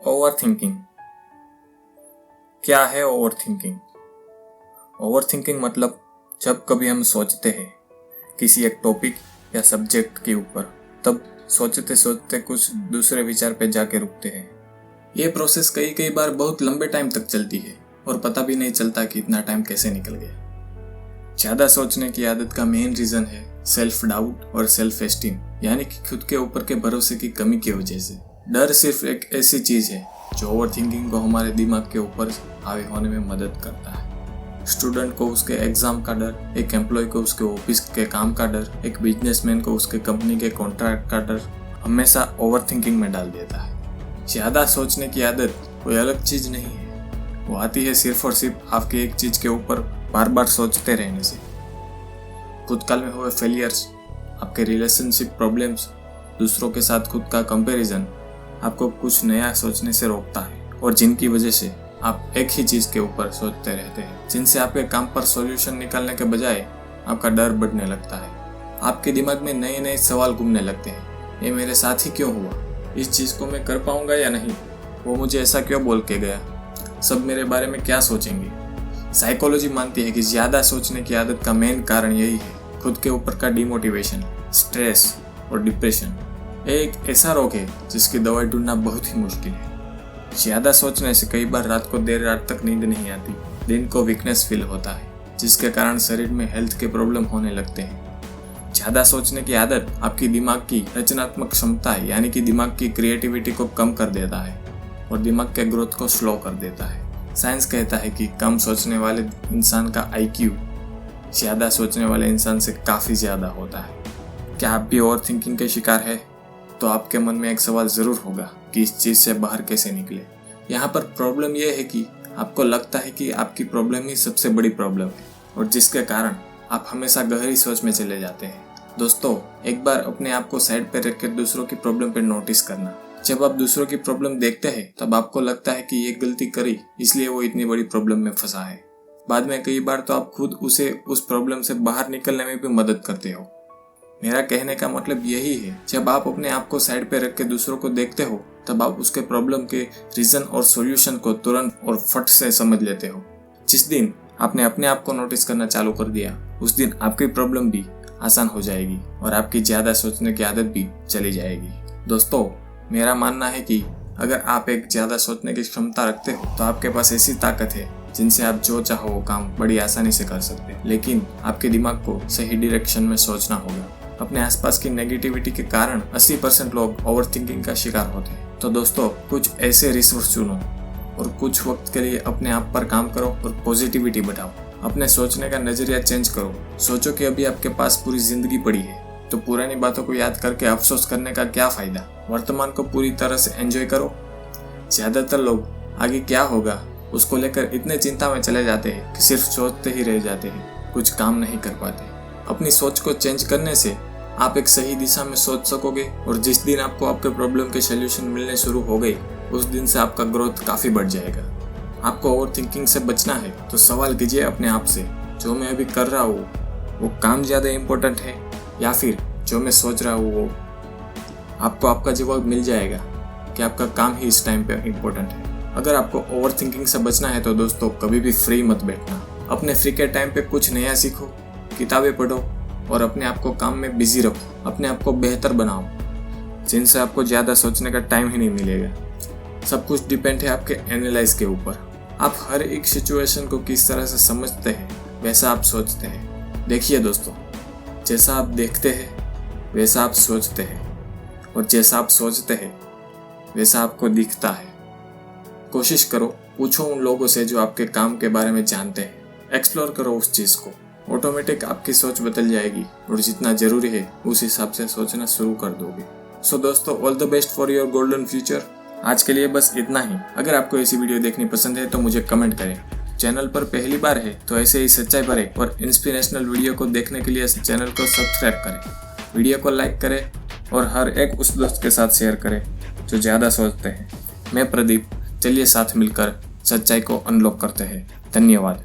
Overthinking. क्या है overthinking? Overthinking मतलब जब कभी हम सोचते हैं किसी एक टॉपिक या सब्जेक्ट के ऊपर, तब सोचते सोचते कुछ दूसरे विचार पे जाके रुकते हैं। ये प्रोसेस कई बार बहुत लंबे टाइम तक चलती है और पता भी नहीं चलता कि इतना टाइम कैसे निकल गया। ज़्यादा सोचने की आदत का मेन रीज़न है सेल्फ डाउट और सेल्फ एस्टीम, यानी कि खुद के ऊपर के भरोसे की कमी की वजह से। डर सिर्फ एक ऐसी चीज़ है जो ओवरथिंकिंग को हमारे दिमाग के ऊपर हावी होने में मदद करता है। स्टूडेंट को उसके एग्जाम का डर, एक एम्प्लॉय को उसके ऑफिस के काम का डर, एक बिजनेसमैन को उसके कंपनी के कॉन्ट्रैक्ट का डर हमेशा ओवरथिंकिंग में डाल देता है। ज़्यादा सोचने की आदत कोई अलग चीज़ नहीं है, वो आती है सिर्फ और सिर्फ आपकी एक चीज़ के ऊपर बार बार सोचते रहने से। भूतकाल में हुए फेलियर्स, आपके रिलेशनशिप प्रॉब्लम्स, दूसरों के साथ खुद का कंपैरिजन आपको कुछ नया सोचने से रोकता है, और जिनकी वजह से आप एक ही चीज़ के ऊपर सोचते रहते हैं, जिनसे आपके काम पर सॉल्यूशन निकालने के बजाय आपका डर बढ़ने लगता है। आपके दिमाग में नए नए सवाल घूमने लगते हैं। ये मेरे साथ ही क्यों हुआ? इस चीज़ को मैं कर पाऊंगा या नहीं? वो मुझे ऐसा क्यों बोल के गया? सब मेरे बारे में क्या सोचेंगे? साइकोलॉजी मानती है कि ज़्यादा सोचने की आदत का मेन कारण यही है, खुद के ऊपर का डिमोटिवेशन, स्ट्रेस और डिप्रेशन। एक ऐसा रोग है जिसकी दवाई ढूंढना बहुत ही मुश्किल है। ज़्यादा सोचने से कई बार रात को देर रात तक नींद नहीं आती, दिन को वीकनेस फील होता है, जिसके कारण शरीर में हेल्थ के प्रॉब्लम होने लगते हैं। ज़्यादा सोचने की आदत आपकी दिमाग की रचनात्मक क्षमता है, यानी कि दिमाग की क्रिएटिविटी को कम कर देता है और दिमाग के ग्रोथ को स्लो कर देता है। साइंस कहता है कि कम सोचने वाले इंसान का IQ ज़्यादा सोचने वाले इंसान से काफ़ी ज़्यादा होता है। क्या आप भी ओवरथिंकिंग के शिकार है? तो आपके मन में एक सवाल ज़रूर होगा कि इस चीज़ से बाहर कैसे निकले। यहाँ पर प्रॉब्लम यह है कि आपको लगता है कि आपकी प्रॉब्लम ही सबसे बड़ी प्रॉब्लम है, और जिसके कारण आप हमेशा गहरी सोच में चले जाते हैं। दोस्तों, एक बार अपने आप को साइड पर रखकर दूसरों की प्रॉब्लम पर नोटिस करना। जब आप दूसरों की प्रॉब्लम देखते हैं तब आपको लगता है कि ये गलती करी, इसलिए वो इतनी बड़ी प्रॉब्लम में फंसा है। बाद में कई बार तो आप खुद उसे उस प्रॉब्लम से बाहर निकलने में भी मदद करते हो। मेरा कहने का मतलब यही है, जब आप अपने आप को साइड पे रख के दूसरों को देखते हो तब आप उसके प्रॉब्लम के रीजन और सॉल्यूशन को तुरंत और फट से समझ लेते हो। जिस दिन आपने अपने आप को नोटिस करना चालू कर दिया, उस दिन आपकी प्रॉब्लम भी आसान हो जाएगी और आपकी ज़्यादा सोचने की आदत भी चली जाएगी। दोस्तों, मेरा मानना है कि अगर आप एक ज़्यादा सोचने की क्षमता रखते हो तो आपके पास ऐसी ताकत है जिनसे आप जो चाहो वो काम बड़ी आसानी से कर सकते हैं, लेकिन आपके दिमाग को सही डायरेक्शन में सोचना होगा। अपने आसपास की नेगेटिविटी के कारण 80% लोग ओवरथिंकिंग का शिकार होते हैं। तो दोस्तों, कुछ ऐसे रिसोर्स चुनो और कुछ वक्त के लिए अपने आप पर काम करो और पॉजिटिविटी बढ़ाओ। अपने सोचने का नजरिया चेंज करो। सोचो कि अभी आपके पास पूरी जिंदगी पड़ी है, तो पुरानी बातों को याद करके अफसोस करने का क्या फायदा? वर्तमान को पूरी तरह से एंजॉय करो। ज्यादातर लोग आगे क्या होगा उसको लेकर इतने चिंता में चले जाते हैं कि सिर्फ सोचते ही रह जाते हैं, कुछ काम नहीं कर पाते। अपनी सोच को चेंज करने से आप एक सही दिशा में सोच सकोगे, और जिस दिन आपको आपके प्रॉब्लम के सॉल्यूशन मिलने शुरू हो गए, उस दिन से आपका ग्रोथ काफ़ी बढ़ जाएगा। आपको ओवरथिंकिंग से बचना है तो सवाल कीजिए अपने आप से, जो मैं अभी कर रहा हूँ वो काम ज़्यादा इम्पोर्टेंट है या फिर जो मैं सोच रहा हूँ वो? आपको आपका जवाब मिल जाएगा कि आपका काम ही इस टाइम पे इम्पोर्टेंट है। अगर आपको ओवरथिंकिंग से बचना है तो दोस्तों, कभी भी फ्री मत बैठना। अपने फ्री के टाइम पे कुछ नया सीखो, किताबें पढ़ो और अपने आप को काम में बिजी रखो। अपने आप को बेहतर बनाओ, जिनसे आपको ज़्यादा सोचने का टाइम ही नहीं मिलेगा। सब कुछ डिपेंड है आपके एनालाइज के ऊपर। आप हर एक सिचुएशन को किस तरह से समझते हैं वैसा आप सोचते हैं। देखिए दोस्तों, जैसा आप देखते हैं वैसा आप सोचते हैं, और जैसा आप सोचते हैं वैसा आपको दिखता है। कोशिश करो, पूछो उन लोगों से जो आपके काम के बारे में जानते हैं। एक्सप्लोर करो उस चीज़ को, ऑटोमेटिक आपकी सोच बदल जाएगी और जितना जरूरी है उस हिसाब से सोचना शुरू कर दोगे। सो दोस्तों, all the best for your golden future. आज के लिए बस इतना ही। अगर आपको ऐसी वीडियो देखनी पसंद है तो मुझे कमेंट करें। चैनल पर पहली बार है तो ऐसे ही सच्चाई भरे और इंस्पिरेशनल वीडियो को देखने के लिए चैनल को सब्सक्राइब करें, वीडियो को लाइक करें और हर एक उस दोस्त के साथ शेयर करें जो ज़्यादा सोचते हैं। मैं प्रदीप, चलिए साथ मिलकर सच्चाई को अनलॉक करते हैं। धन्यवाद।